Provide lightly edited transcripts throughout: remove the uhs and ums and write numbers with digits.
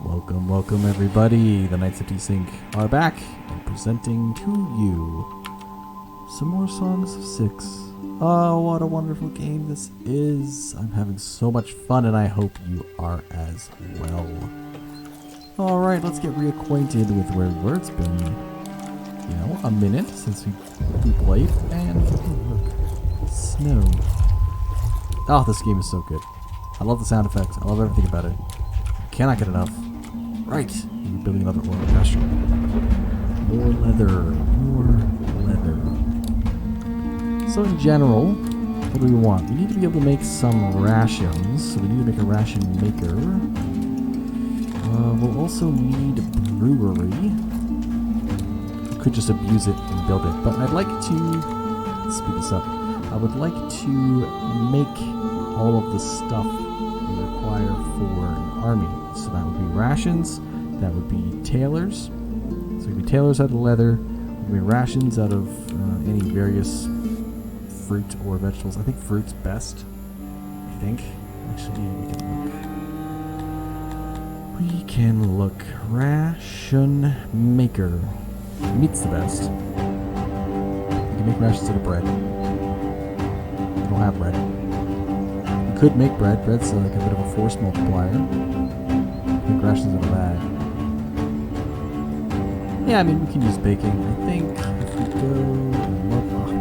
Welcome everybody. The Knights of Desync are back and presenting to you some more Songs of Syx. Oh, what a wonderful game this is. I'm having so much fun and I hope you are as well. Alright, let's get reacquainted with where we were. It's been, a minute since we played. And, oh, look, snow. Oh, this game is so good. I love the sound effects. I love everything about it. Cannot get enough. Right, we're building another oil pasture. More leather. So in general, what do we want? We need to be able to make some rations. So we need to make a ration maker. We'll also need a brewery. We could just abuse it and build it. But I'd like to, let's speed this up. I would like to make all of the stuff we require for an army. So that would be rations, that would be tailors. So it would be tailors out of leather, it would be rations out of any various fruit or vegetables. I think fruit's best. Actually, we can look. Ration maker. Meat's the best. You can make rations out of bread. We don't have bread. We could make bread. Bread's like a bit of a force multiplier. Make rations out of that. Yeah, I mean, we can use baking. I think if we go...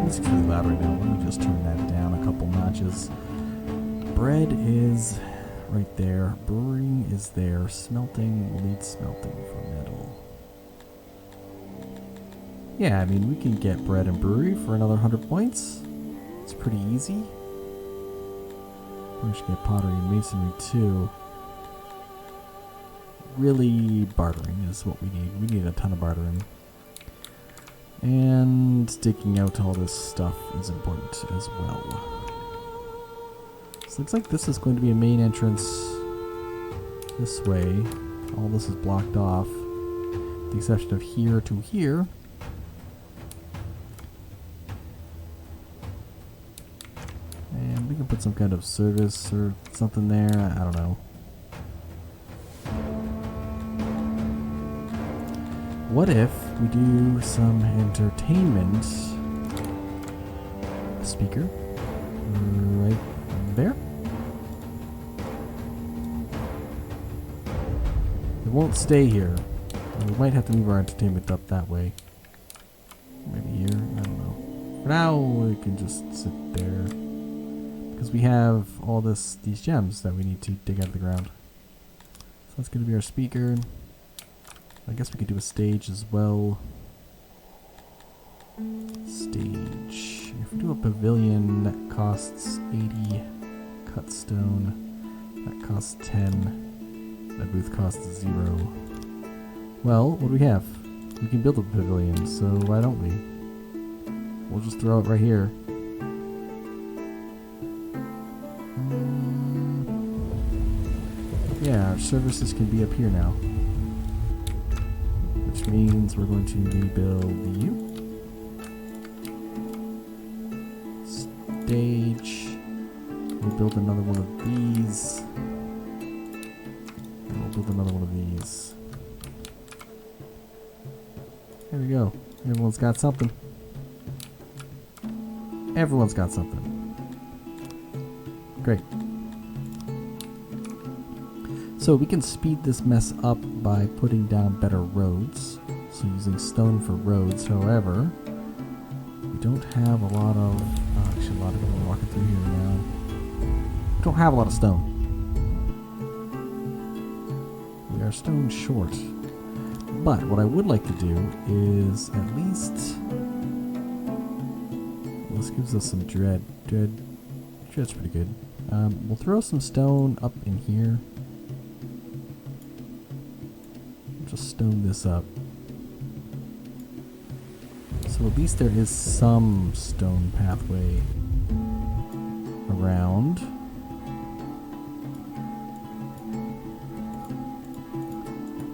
music's really loud right now. Let me just turn that down a couple notches. Bread is right there. Brewing is there. Smelting, we'll need smelting for metal. Yeah, I mean, we can get bread and brewery for another 100 points. It's pretty easy. We should get pottery and masonry too. Really, bartering is what we need. We need a ton of bartering. And digging out all this stuff is important as well. So looks like this is going to be a main entrance this way. All this is blocked off, with the exception of here to here. And we can put some kind of service or something there. I don't know. What if we do some entertainment? Speaker right there. It won't stay here. We might have to move our entertainment up that way. Maybe here. I don't know. For now, we can just sit there because we have all these gems that we need to dig out of the ground. So that's going to be our speaker. I guess we could do a stage as well. Stage. If we do a pavilion, that costs 80 cut stone. That costs 10. That booth costs 0. Well, what do we have? We can build a pavilion, so why don't we? We'll just throw it right here. Yeah, our services can be up here now. Which means we're going to rebuild you. Stage. We'll build another one of these. And we'll build another one of these. There we go. Everyone's got something. Everyone's got something. Great. So we can speed this mess up by putting down better roads. So using stone for roads. However, we don't have a lot of... actually, a lot of people are walking through here now. We don't have a lot of stone. We are stone short. But what I would like to do is at least... this gives us some dread. Dread's pretty good. We'll throw some stone up in here. Just stone this up. So at least there is some stone pathway around.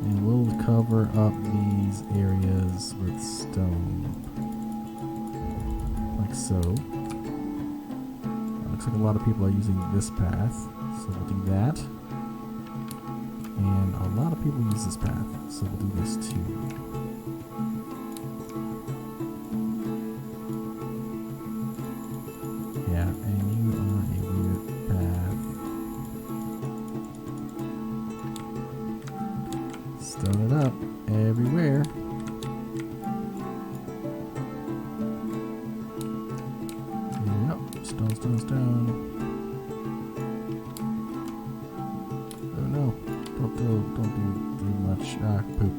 And we'll cover up these areas with stone. Like so. Looks like a lot of people are using this path, so we'll do that. And a lot of people use this path, so we'll do this too. Yeah, and you are a weird path. Stone it up everywhere. Yep, stone, stone, stone. Oh no, don't do much. Ah, poop.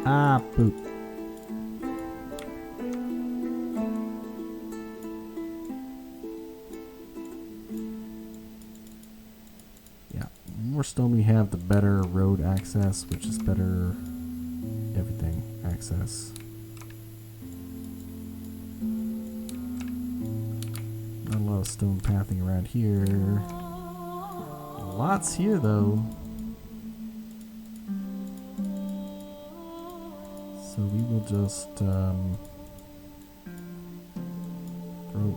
Ah, poop. Yeah, the more stone we have, the better road access, which is better everything access. Not a lot of stone pathing around here. Lots here though. So we will just throw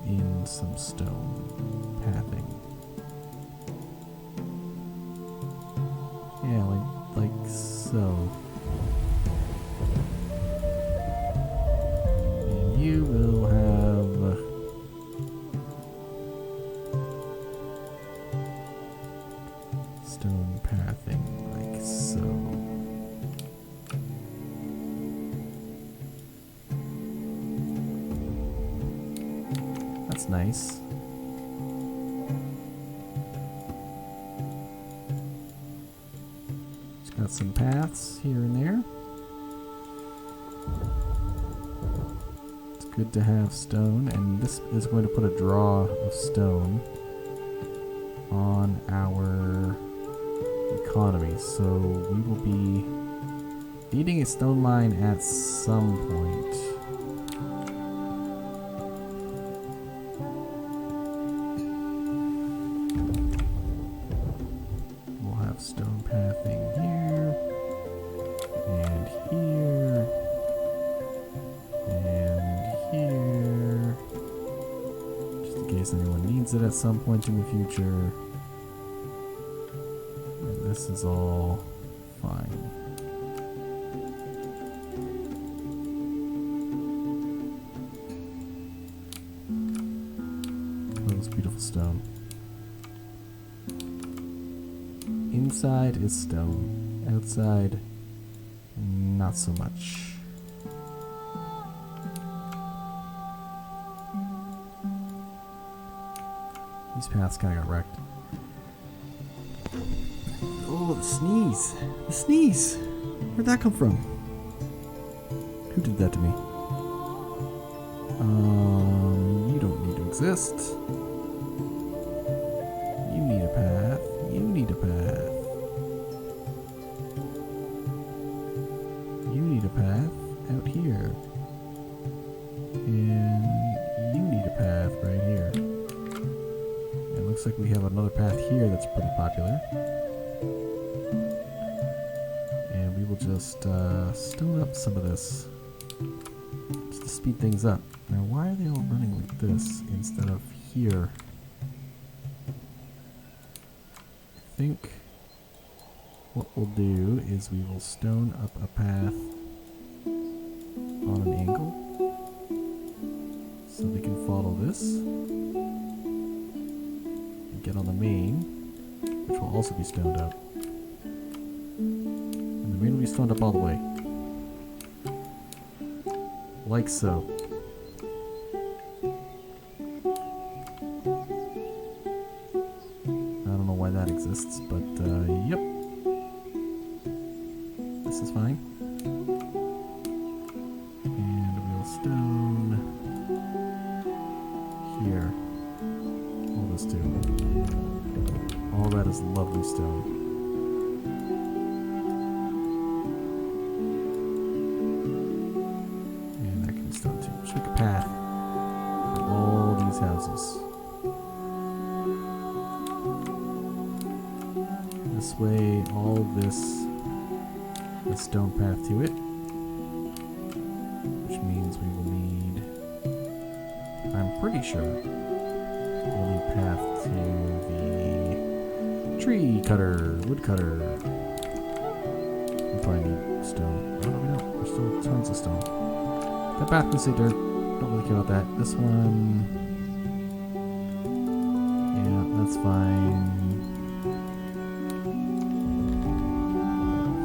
in some stone pathing. Yeah, like so. And you will have stone pathing like so. That's nice. Just got some paths here and there. It's good to have stone, and this is going to put a draw of stone on our economy, so we will be needing a stone mine at some point. We'll have stone pathing here and here and here, just in case anyone needs it at some point in the future. This is all fine. Oh, this beautiful stone. Inside is stone. Outside, not so much. These paths kind of got wrecked. Oh, the sneeze. The sneeze. Where'd that come from? Who did that to me? You don't need to exist. You need a path. You need a path. You need a path out here. And you need a path right here. It looks like we have another path here that's pretty popular. Just stone up some of this just to speed things up. Now, why are they all running like this instead of here? I think what we'll do is we will stone up a path on an angle so we can follow this and get on the main, which will also be stoned up. The main will be stoned up all the way. Like so. I don't know why that exists, but yep. This is fine. And we'll stone here. All this too. All that is lovely stone. Path for all these houses. This way, all this the stone path to it, which means we will need, I'm pretty sure, we'll need path to the tree cutter, wood cutter. We probably need stone. Oh, no, we don't. There's still tons of stone. That bath can say dirt. Don't really care about that. This one... yeah, that's fine.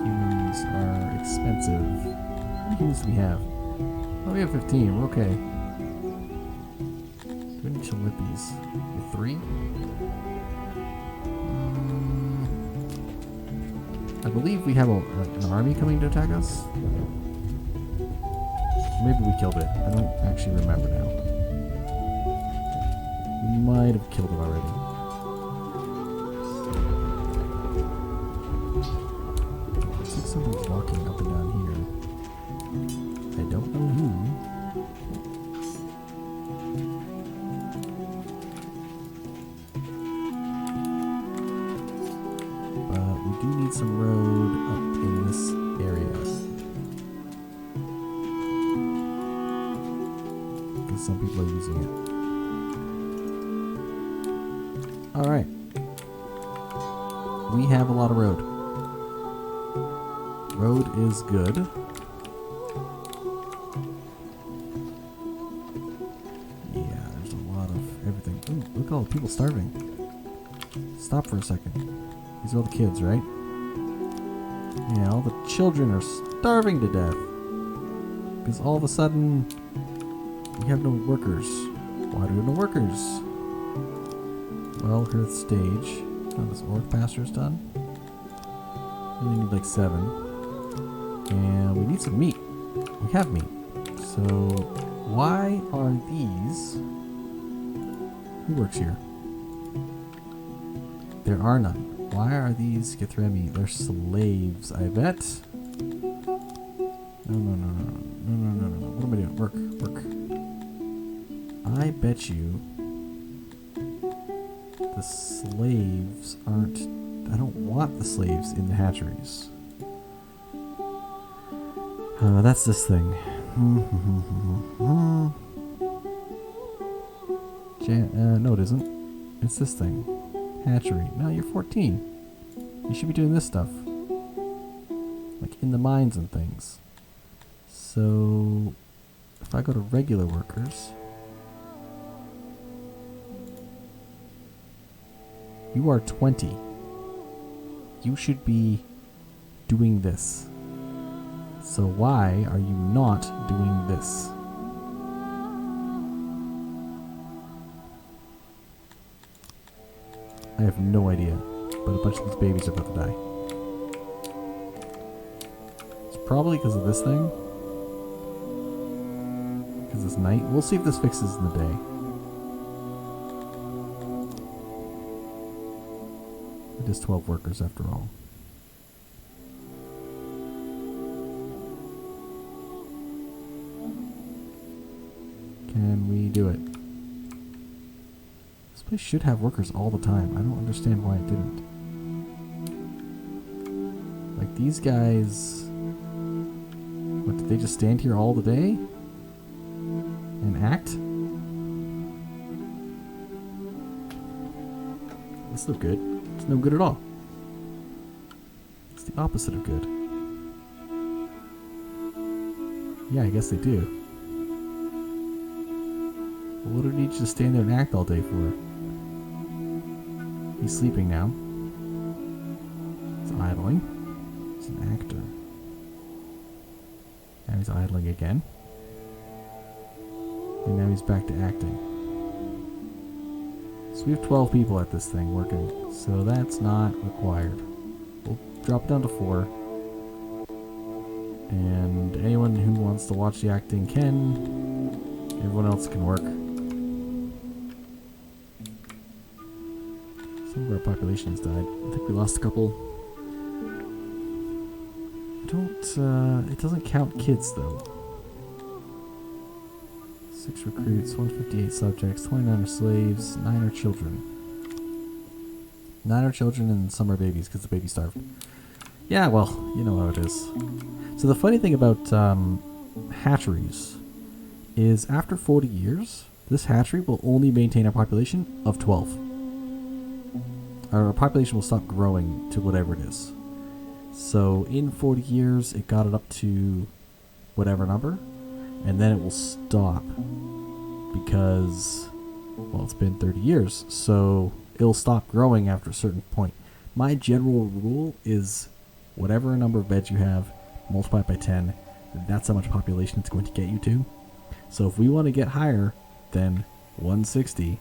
Humans are expensive. How many humans do we have? Oh, we have 15. We're okay. Do we need Chilippies? We have 3? I believe we have an army coming to attack us. Maybe we killed it. I don't actually remember now. We might have killed it already. Looks like something's walking up and down here. I don't know who. But we do need some road up in this area. Because some people are using it. Alright. We have a lot of road. Road is good. Yeah, there's a lot of everything. Ooh, look at all the people starving. Stop for a second. These are all the kids, right? Yeah, all the children are starving to death. Because all of a sudden, we have no workers. Why do we have no workers? Well, here's the stage. Oh, this orc pasture is done. We only need like 7. And we need some meat. We have meat. So, why are these... who works here? There are none. Why are these Githremi? They're slaves, I bet. No. What am I doing? Work. I bet you the slaves aren't... I don't want the slaves in the hatcheries. That's this thing. No, it isn't. It's this thing. Hatchery. No, you're 14. You should be doing this stuff. Like in the mines and things. So, if I go to regular workers... you are 20. You should be doing this. So why are you not doing this? I have no idea, but a bunch of these babies are about to die. It's probably because of this thing. Because it's night. We'll see if this fixes in the day. It is 12 workers after all. Can we do it? This place should have workers all the time. I don't understand why it didn't. Like these guys... what, did they just stand here all the day? And act? That's not good. It's no good at all. It's the opposite of good. Yeah, I guess they do. Well, what do we need you to stand there and act all day for? He's sleeping now. He's idling. He's an actor. Now he's idling again. And now he's back to acting. So we have 12 people at this thing working. So that's not required. We'll drop it down to 4. And anyone who wants to watch the acting can. Everyone else can work. Some of our population's died. I think we lost a couple. It doesn't count kids though. 6 recruits, 158 subjects, 29 are slaves, 9 are children. 9 are children and some are babies because the baby starved. Yeah, well, you know how it is. So the funny thing about hatcheries is after 40 years, this hatchery will only maintain a population of 12. Our population will stop growing to whatever it is. So in 40 years, it got it up to whatever number, and then it will stop because, well, it's been 30 years, so it'll stop growing after a certain point. My general rule is whatever number of beds you have, multiply it by 10, that's how much population it's going to get you to. So if we want to get higher than 160,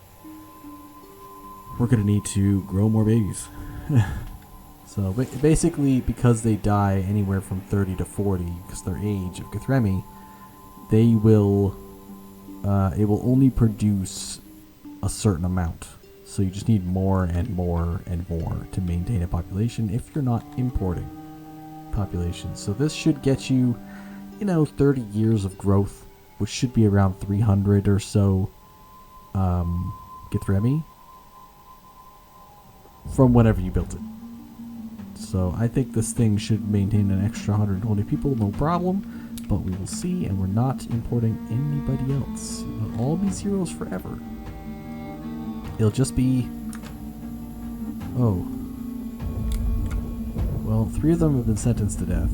we're going to need to grow more babies. So basically, because they die anywhere from 30 to 40, because their age of Garthami, they will, it will only produce a certain amount. So you just need more and more and more to maintain a population if you're not importing population. So this should get you, 30 years of growth, which should be around 300 or so Garthami from whenever you built it. So I think this thing should maintain an extra 120 people, no problem, but we will see, and we're not importing anybody else. It'll all be zeros forever. It'll just be... Oh. Well, 3 of them have been sentenced to death.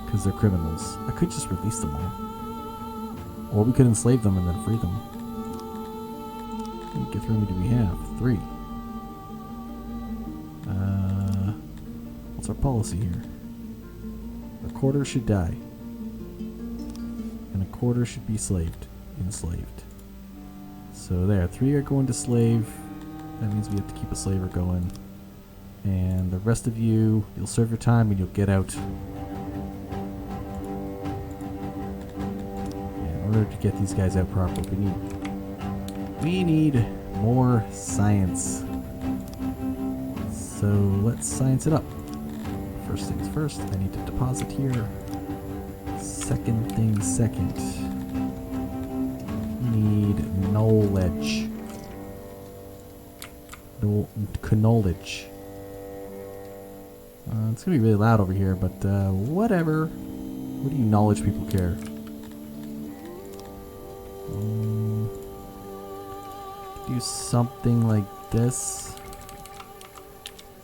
Because they're criminals. I could just release them all. Or we could enslave them and then free them. How many Garthami do we have? 3. What's our policy here? A quarter should die. And a quarter should be enslaved. So there, 3 are going to slave. That means we have to keep a slaver going. And the rest of you, you'll serve your time and you'll get out. Yeah, in order to get these guys out properly, we need more science. So let's science it up. First things first, I need to deposit here. Second thing second. Need knowledge. Knowledge. It's gonna be really loud over here, but whatever. What do you knowledge people care? Do something like this.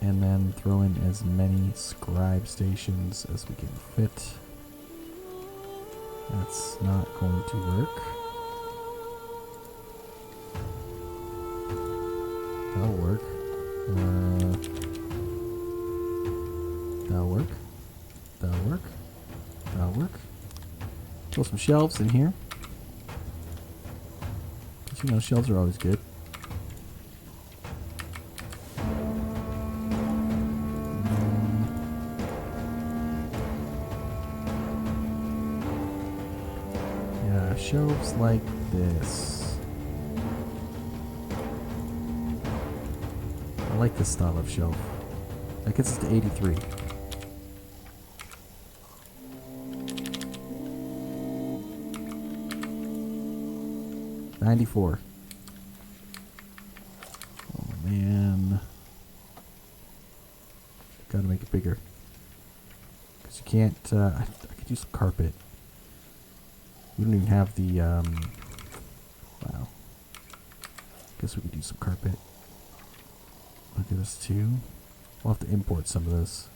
And then throw in as many scribe stations as we can fit. That's not going to work. That'll work. That'll work. That'll work. That'll work. Throw some shelves in here. Because, shelves are always good. Shelves like this. I like this style of shelf. That gets us to 83. $94. Oh man. Gotta make it bigger. Because you can't, I could use carpet. We don't even have the, wow. Guess we could use some carpet. Look at this too. We'll have to import some of this.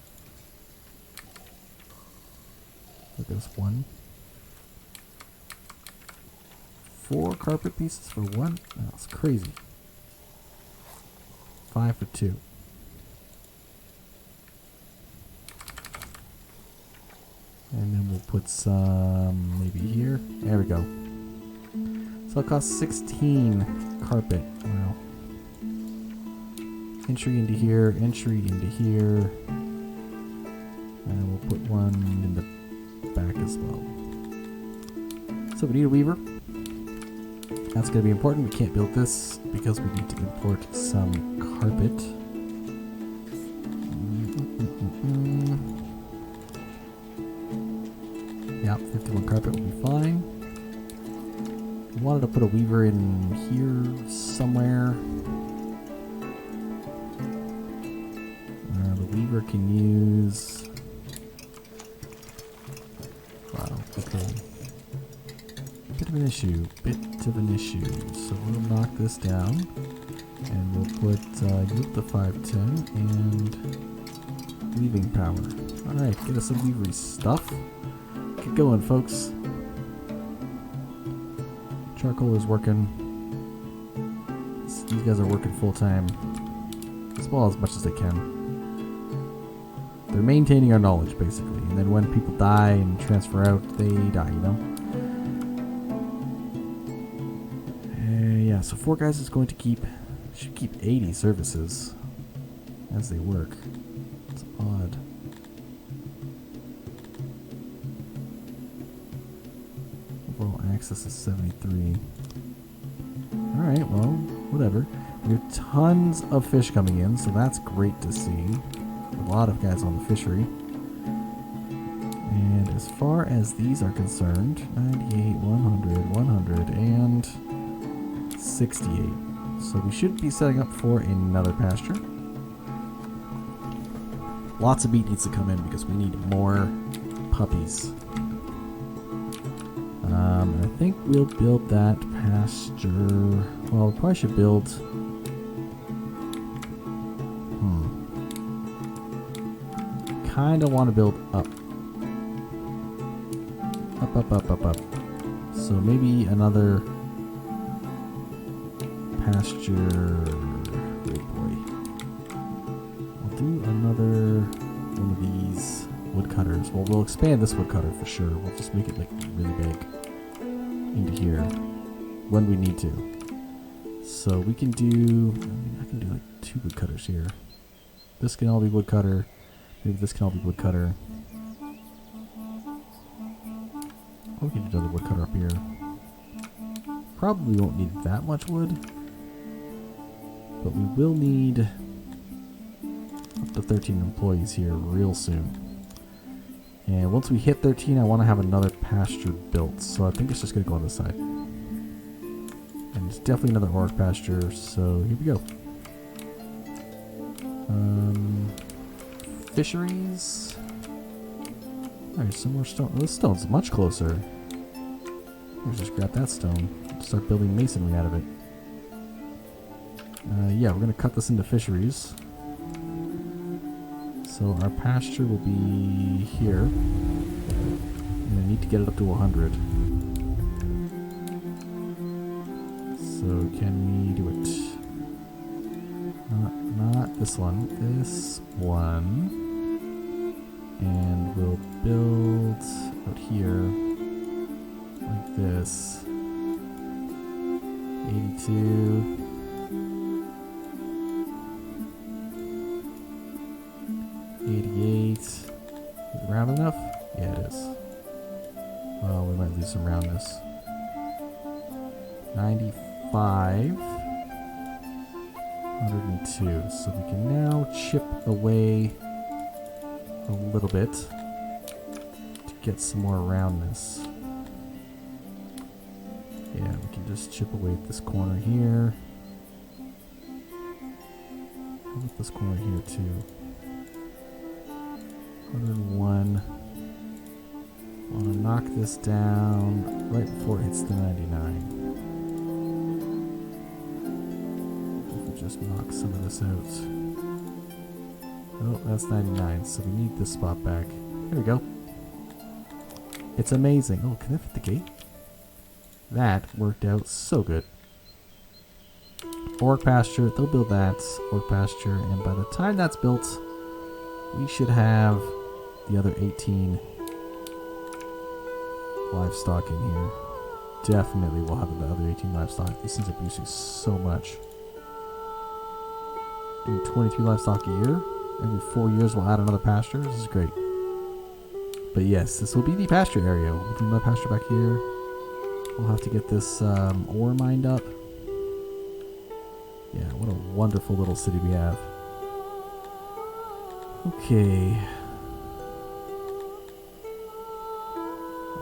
Look at this one. 4 carpet pieces for 1? That's crazy. 5 for 2. And then we'll put some maybe here. There we go. So it costs 16 carpet. Wow. Entry into here, entry into here. And we'll put one in the back as well. So we need a weaver. That's going to be important. We can't build this because we need to import some carpet. Yeah, 51 carpet will be fine. We wanted to put a weaver in here somewhere. The weaver can use... Wow, okay. Bit of an issue. So we'll knock this down. And we'll put you up to 510 and weaving power. Alright, get us some weavery stuff. Get going, folks. Charcoal is working. These guys are working full time. As much as they can. They're maintaining our knowledge, basically. And then when people die and transfer out, they die, you know? Yeah, so 4 guys is going to should keep 80 services as they work. It's odd. Overall access is 73. Alright, well, whatever. We have tons of fish coming in, so that's great to see. A lot of guys on the fishery. And as far as these are concerned, 98, 100, 100, and 68. So we should be setting up for another pasture. Lots of meat needs to come in because we need more puppies. I think we'll build that pasture. Well, we probably should build. Kind of want to build up. Up. So maybe another pasture. Oh boy. I'll do another one of these woodcutters. Well, we'll expand this woodcutter for sure. We'll just make it like really big into here when we need to. So we can do, I can do like 2 woodcutters here. This can all be woodcutter. Maybe this can all be woodcutter. Or we can do another woodcutter up here. Probably won't need that much wood. But we will need up to 13 employees here real soon. And once we hit 13, I want to have another pasture built. So I think it's just going to go on this side. And it's definitely another orc pasture. So here we go. Fisheries. There's some more stone. Oh, this stone's much closer. Let's just grab that stone. Start building masonry out of it. Yeah, we're going to cut this into fisheries. So our pasture will be here. And I need to get it up to 100. So can we do it? Not this one. This one. And we'll build out here like this. 82. 88. Is it round enough? Yeah, it is. Well, we might lose some roundness. 95. 102. So we can now chip away a little bit to get some more roundness. Yeah, we can just chip away at this corner here. How about this corner here too? 101. I want to knock this down right before it hits the 99. If we just knock some of this out. Oh, that's 99, so we need this spot back. There we go. It's amazing. Oh, can I fit the gate? That worked out so good. Orc pasture, they'll build that. Orc pasture, and by the time that's built, we should have the other 18 livestock in here. Definitely we'll have the other 18 livestock. These things are producing so much. Doing 23 livestock a year. Every 4 years we'll add another pasture. This is great. But yes, this will be the pasture area. We'll do another pasture back here. We'll have to get this ore mined up. Yeah, what a wonderful little city we have. Okay.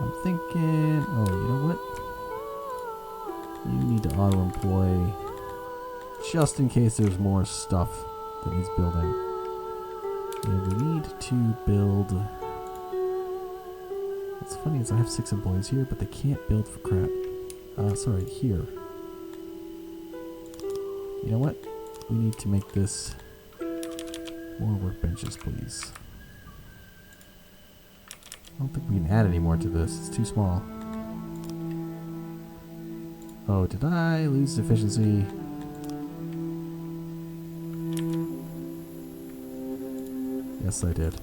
I'm thinking, oh, you know what? You need to auto-employ just in case there's more stuff that needs building. And we need to build. What's funny is I have 6 employees here, but they can't build for crap. Sorry, here. You know what? We need to make this more workbenches, please. I don't think we can add any more to this. It's too small. Oh, did I lose efficiency? Yes, I did.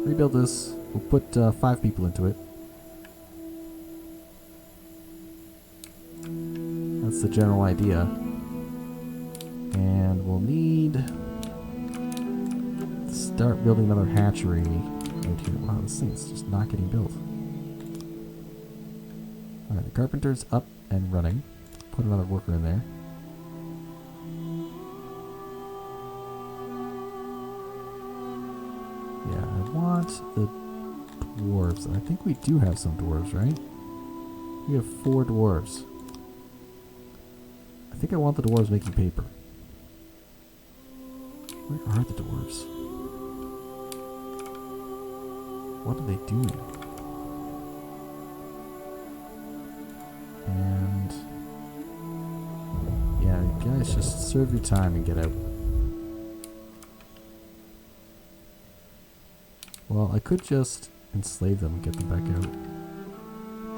Rebuild this. We'll put 5 people into it. That's the general idea. And we'll need to start building another hatchery right here. Wow, this thing's just not getting built. Alright, the carpenter's up and running. Put another worker in there. Yeah, I want the dwarves. I think we do have some dwarves, right? We have 4 dwarves. I think I want the dwarves making paper. Where are the dwarves? What are they doing? And yeah, guys, just serve your time and get out. Well, I could just enslave them and get them back out.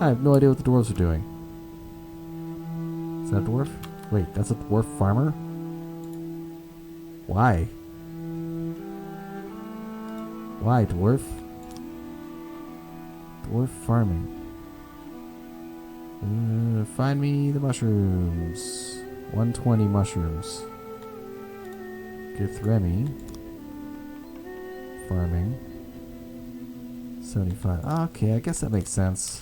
I have no idea what the dwarves are doing. Is that a dwarf? Wait, that's a dwarf farmer? Why? Why, dwarf? Dwarf farming. Find me the mushrooms. 120 mushrooms. Garthami. Farming. 75. Okay, I guess that makes sense.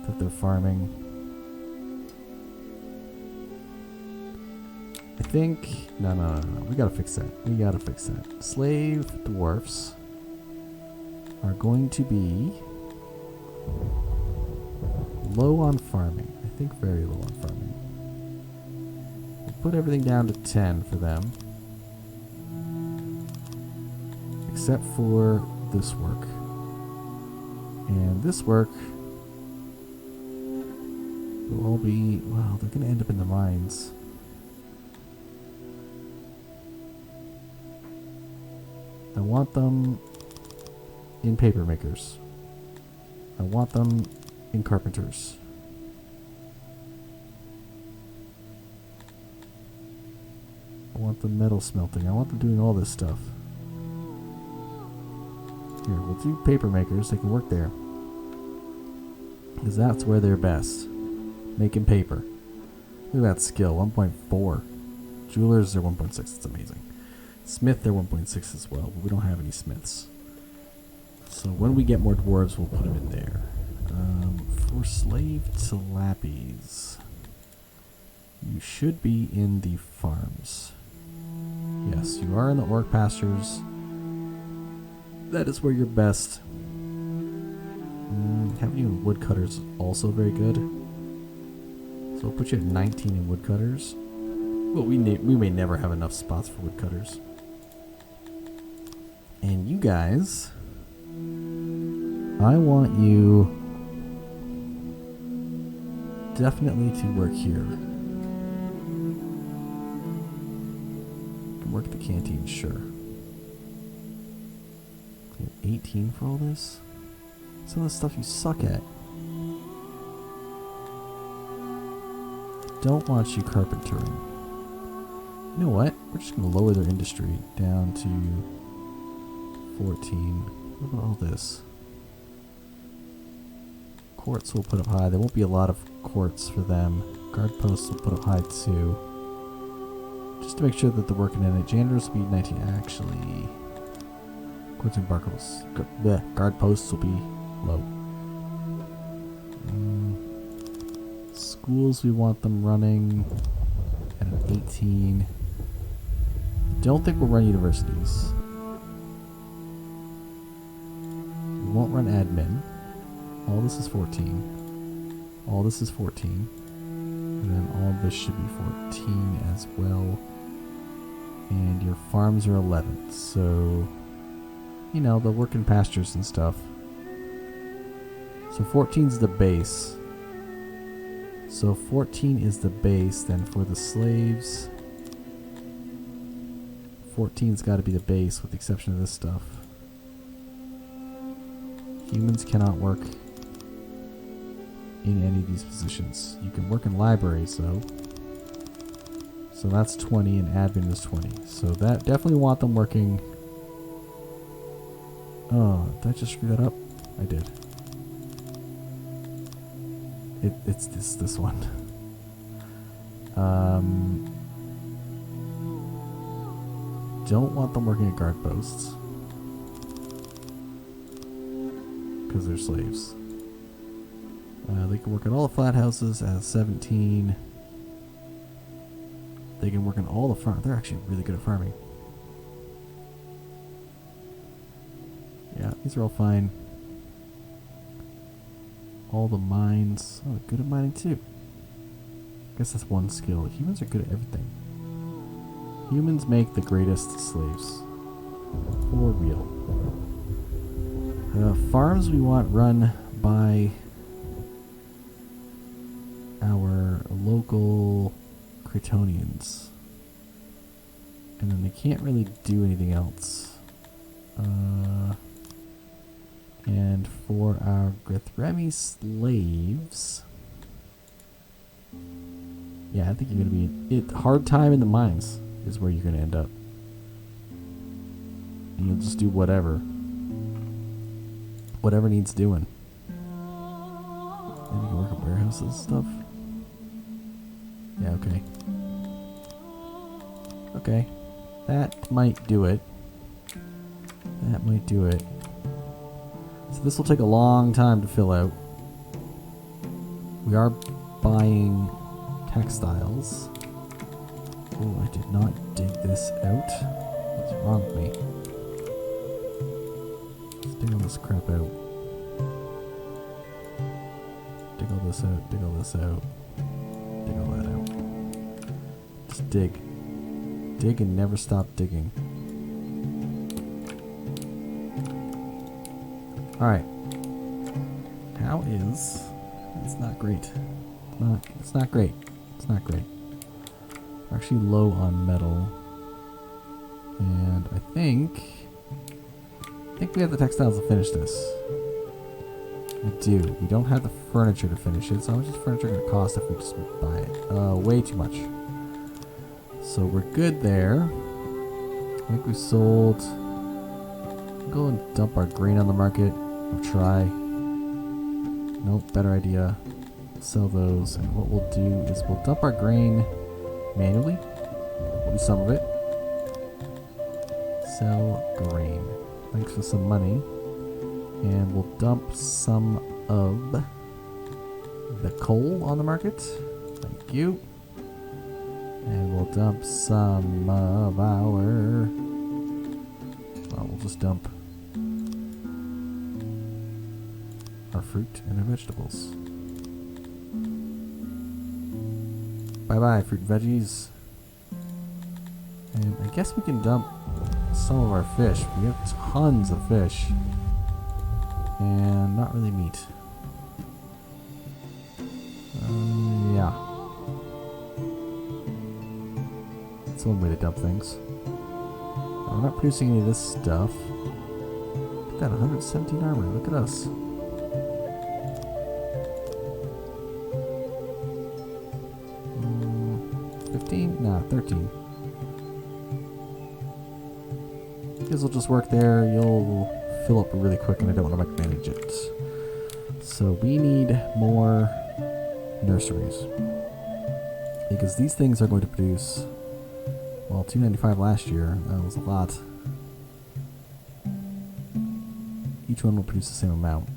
That they're farming. I think... No. We gotta fix that. Slave dwarfs are going to be low on farming. I think very low on farming. We'll put everything down to 10 for them. Except for this work. And this work will all be... Well, they're gonna end up in the mines. I want them in paper makers. I want them in carpenters. I want them metal smelting. I want them doing all this stuff. Here, we'll do paper makers. They can work there. Because that's where they're best. Making paper. Look at that skill. 1.4. Jewelers, they're 1.6. It's amazing. Smith, they're 1.6 as well, but we don't have any smiths. So when we get more dwarves, we'll put them in there. For slave tilappies, you should be in the farms. Yes, you are in the orc pastures. That is where you're best. Having you in woodcutters is also very good. So we'll put you at 19 in woodcutters. Well, we may never have enough spots for woodcutters. And you guys, I want you definitely to work here. You can work at the canteen, sure. 18 for all this? Some of the stuff you suck at. Don't want you carpentering. You know what? We're just going to lower their industry down to 14. What about all this? Quartz we'll put up high. There won't be a lot of quartz for them. Guard posts we'll put up high too. Just to make sure that they're working in it. Janitors will be 19. Actually, quartz and barcos. Guard posts will be low. Schools, we want them running at an 18. Don't think we'll run universities. We won't run admin. All this is 14. All this is 14. And then all of this should be 14 as well. And your farms are 11. So, you know, they'll work in pastures and stuff. So 14 is the base. So 14 is the base. Then for the slaves, 14's got to be the base with the exception of this stuff. Humans cannot work in any of these positions. You can work in libraries though. So that's 20 and admin is 20. So that definitely want them working. Oh, did I just screw that up? I did. It's this one. Don't want them working at guard posts because they're slaves. They can work at all the flat houses as 17. They can work in all the farm. They're actually really good at farming. Yeah, these are all fine. All the mines. Oh, they're good at mining too. I guess that's one skill. Humans are good at everything. Humans make the greatest slaves. For real. Farms we want run by our local Cretonians. And then they can't really do anything else. And for our Garthami slaves... Yeah, I think you're going to be... hard time in the mines is where you're going to end up. And you'll just do whatever. Whatever needs doing. Maybe you can work at warehouses and stuff. Yeah, okay. Okay. That might do it. That might do it. So this will take a long time to fill out. We are buying textiles. Oh, I did not dig this out. What's wrong with me? Let's dig all this crap out. Dig all this out, dig all this out. Dig all that out. Just dig. Dig and never stop digging. Alright. How is... It's not great. It's not great. It's not great. We're actually low on metal. And I think we have the textiles to finish this. We do. We don't have the furniture to finish it, so how much is furniture going to cost if we just buy it? Way too much. So we're good there. I think we sold... Go and dump our grain on the market. Or try. Nope, better idea. Sell those, and what we'll do is we'll dump our grain manually. We'll do some of it. Sell grain. Thanks for some money. And we'll dump some of the coal on the market. Thank you. And we'll dump some of our... Well, we'll just dump our fruit and our vegetables. Bye-bye, fruit and veggies. And I guess we can dump some of our fish. We have tons of fish. And not really meat. Yeah. That's one way to dump things. We're not producing any of this stuff. Look at that, 117 armor. Look at us. Nah, 13. This will just work there. You'll fill up really quick, and I don't want to micromanage it. So we need more nurseries. Because these things are going to produce, well, 295 last year. That was a lot. Each one will produce the same amount.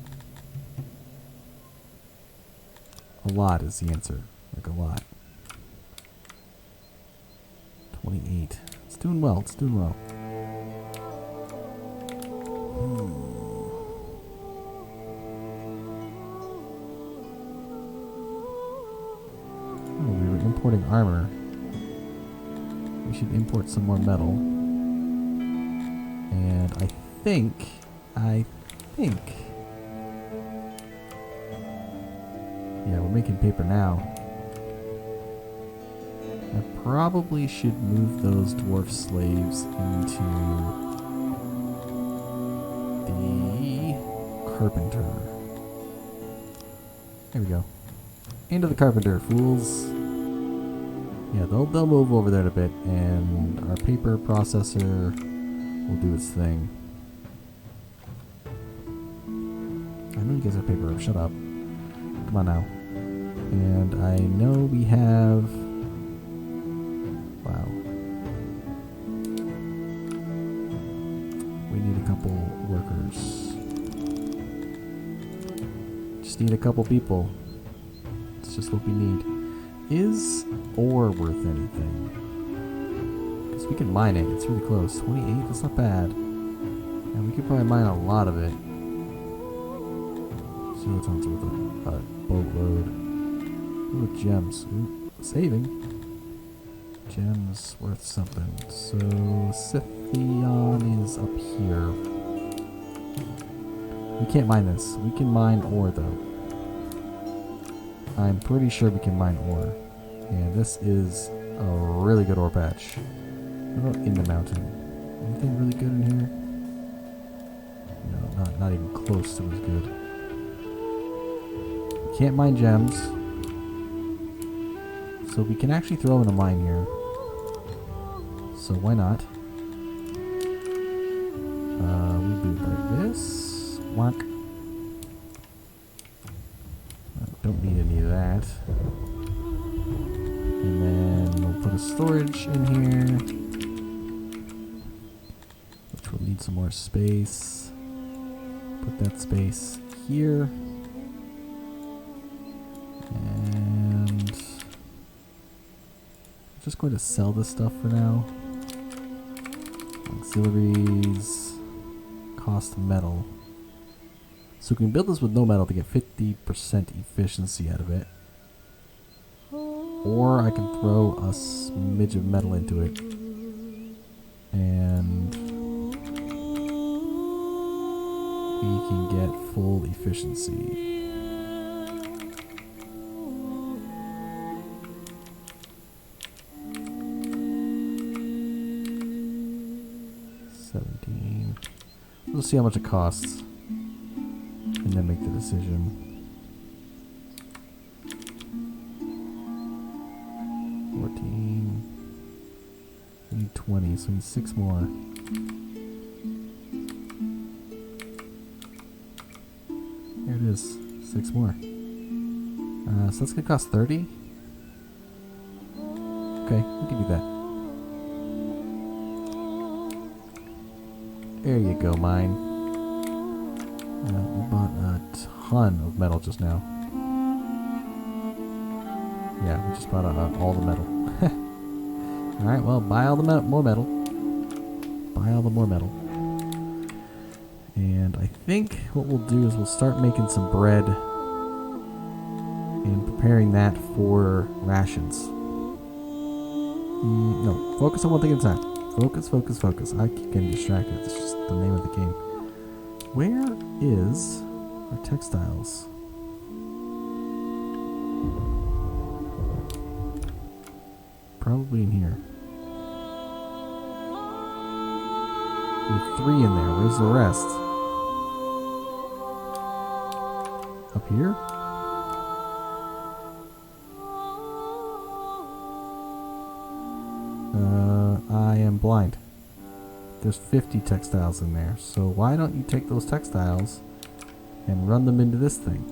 A lot is the answer. Like a lot. 28. It's doing well. It's doing well. Oh, we were importing armor. We should import some more metal. And I think... Yeah, we're making paper now. I probably should move those dwarf slaves into the carpenter. There we go. Into the carpenter, fools. Yeah, they'll move over there a bit, and our paper processor will do its thing. I know you guys have paper. Shut up. Come on now. And I know we have... Wow. We need a couple workers. Just need a couple people. It's just what we need. Is ore worth anything? Because we can mine it. It's really close. 28? That's not bad. And we could probably mine a lot of it. 0 tons worth of boatload. Ooh, gems. Ooh, saving. Gems worth something. So, Scythion is up here. We can't mine this. We can mine ore, though. I'm pretty sure we can mine ore. And this is a really good ore patch. What about in the mountain? Anything really good in here? No, not even close to as good. We can't mine gems. So we can actually throw in a mine here. So why not? We'll do it like this. Whack. Don't need any of that. And then we'll put a storage in here, which will need some more space. Put that space here. And I'm just going to sell this stuff for now. Auxiliaries cost metal. So we can build this with no metal to get 50% efficiency out of it. Or I can throw a smidge of metal into it. And we can get full efficiency. We'll see how much it costs. And then make the decision. 14. We need 20, so we need 6 more. Here it is. 6 more. So that's gonna cost 30. Okay, we can do that. There you go, mine. We bought a ton of metal just now. Yeah, we just bought all the metal. Alright, well, buy all the more metal. Buy all the more metal. And I think what we'll do is we'll start making some bread and preparing that for rations. No, focus on one thing at a time. Focus, focus, focus. I keep getting distracted. It's just the name of the game. Where is our textiles? Probably in here. We have 3 in there. Where's the rest? Up here? I am blind. There's 50 textiles in there, so why don't you take those textiles and run them into this thing?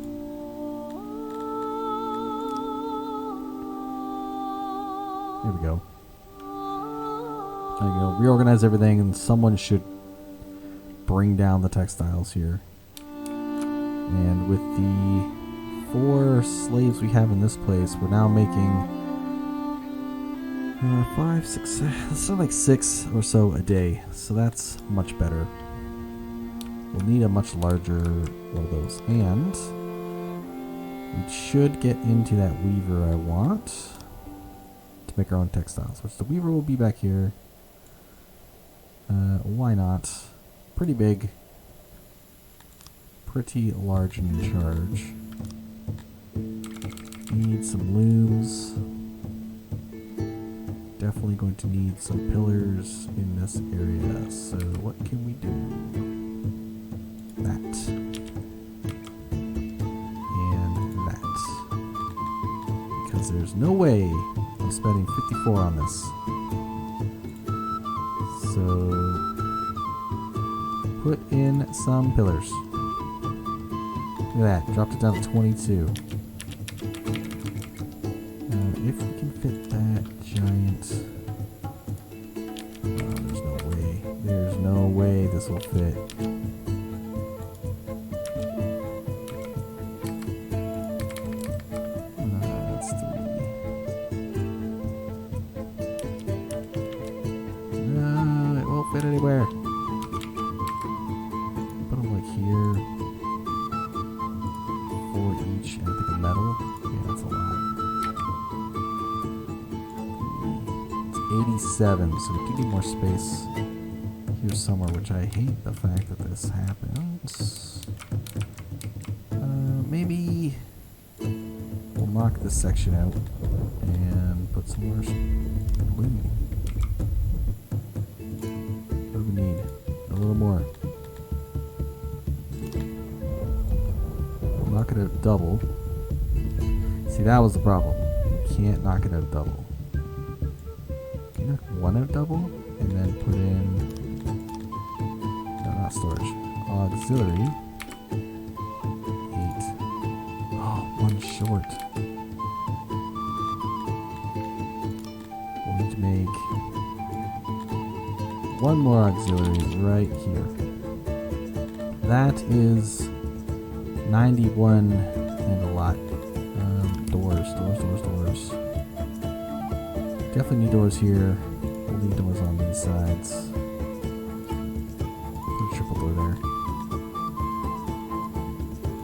There we go. There you go. Reorganize everything, and someone should bring down the textiles here. And with the 4 slaves we have in this place, we're now making 5, 6, that's like 6 or so a day, so that's much better. We'll need a much larger one of those, and we should get into that weaver I want to make our own textiles, which the weaver will be back here. Why not? Pretty big, pretty large and in charge. Need some looms. Definitely going to need some pillars in this area. So what can we do? That. there's no way I'm spending 54 on this. So put in some pillars. Look at that, dropped it down to 22. If we can fit that giant... Oh, there's no way. There's no way this will fit. That's 3. No, it won't fit anywhere. Put them like here. 4 each, and I think a metal. Yeah, that's a lot. 87, so we do need more space here somewhere, which I hate the fact that this happens. Maybe we'll knock this section out and put some more blue. What do we need? A little more. We'll knock it out double. See, that was the problem. You can't knock it out double. Knock one out double and then put in no, not storage, auxiliary 8. Oh, one short. We'll need to make one more auxiliary right here. That is 91 and a lot. Doors. Definitely need doors here. We'll need doors on these sides. Put a triple door there.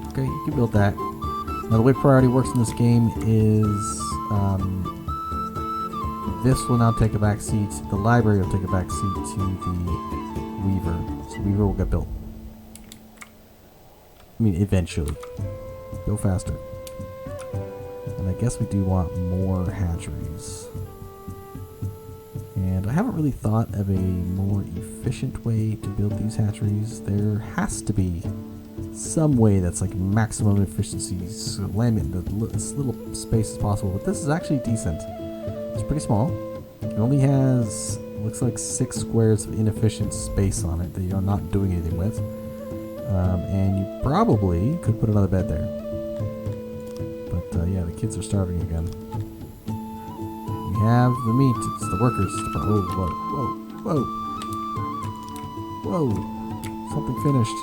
Okay, you can build that. Now the way priority works in this game is this will now take a back seat. The library will take a back seat to the Weaver. So Weaver will get built. I mean, eventually. Go faster. And I guess we do want more hatcheries. And I haven't really thought of a more efficient way to build these hatcheries. There has to be some way that's like maximum efficiency, so limit as little space as possible. But this is actually decent. It's pretty small. It only has, looks like 6 squares of inefficient space on it that you're not doing anything with. And you probably could put another bed there. But yeah, the kids are starving again. We have the meat. It's the workers. Oh, whoa. Something finished.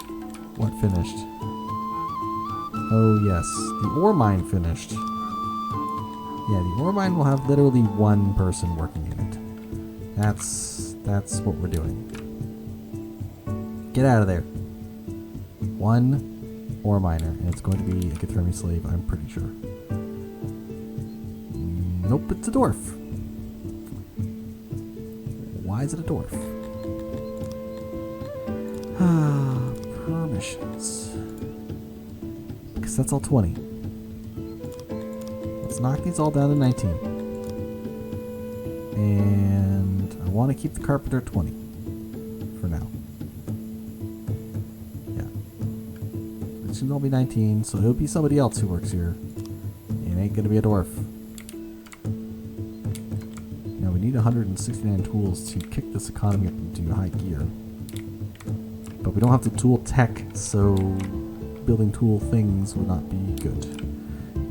What finished? Oh, yes. The ore mine finished. Yeah, the ore mine will have literally one person working in it. That's what we're doing. Get out of there. One ore miner, and it's going to be a Garthami slave, I'm pretty sure. Nope, it's a dwarf. Why is it a dwarf? Permissions. Because that's all 20. Let's knock these all down to 19. And I want to keep the carpenter at 20 for now. Yeah. It should all be 19, so it'll be somebody else who works here. It ain't going to be a dwarf. Now we need 169 tools to kick this economy up into high gear. But we don't have the tool tech, so building tool things would not be good.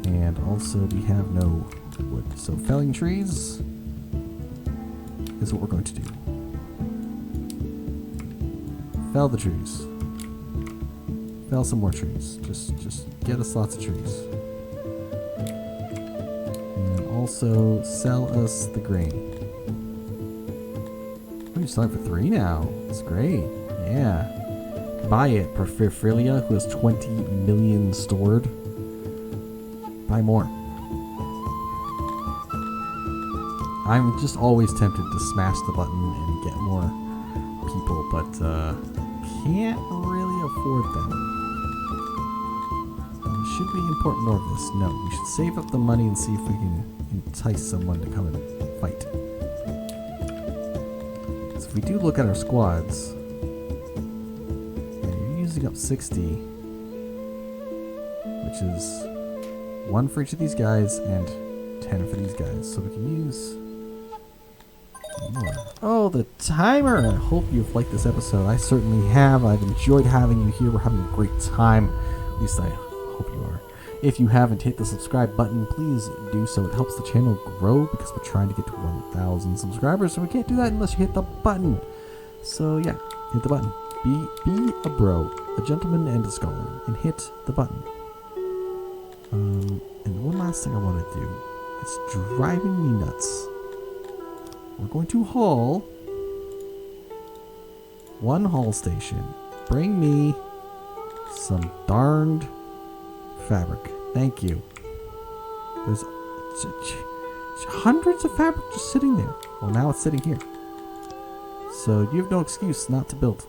And also we have no wood. So felling trees is what we're going to do. Fell the trees. Fell some more trees. Just get us lots of trees. And also sell us the grain. Oh, you're selling for 3 now. That's great. Yeah. Buy it, Porphyria, who has 20 million stored. Buy more. I'm just always tempted to smash the button and get more people, but can't really afford them. Should we import more of this? No. We should save up the money and see if we can entice someone to come and fight. So if we do look at our squads, using up 60, which is 1 for each of these guys and 10 for these guys, so we can use more. Oh, the timer! I hope you've liked this episode. I certainly have. I've enjoyed having you here. We're having a great time. At least I hope you are. If you haven't hit the subscribe button, please do so. It helps the channel grow because we're trying to get to 1,000 subscribers, so we can't do that unless you hit the button. So yeah, hit the button. Be a bro, a gentleman and a scholar, and hit the button. And one last thing I want to do. It's driving me nuts. We're going to haul one haul station. Bring me some darned fabric. Thank you. There's hundreds of fabric just sitting there. Well, now it's sitting here. So you have no excuse not to build.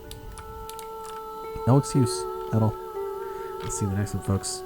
No excuse at all. I'll see you in the next one, folks.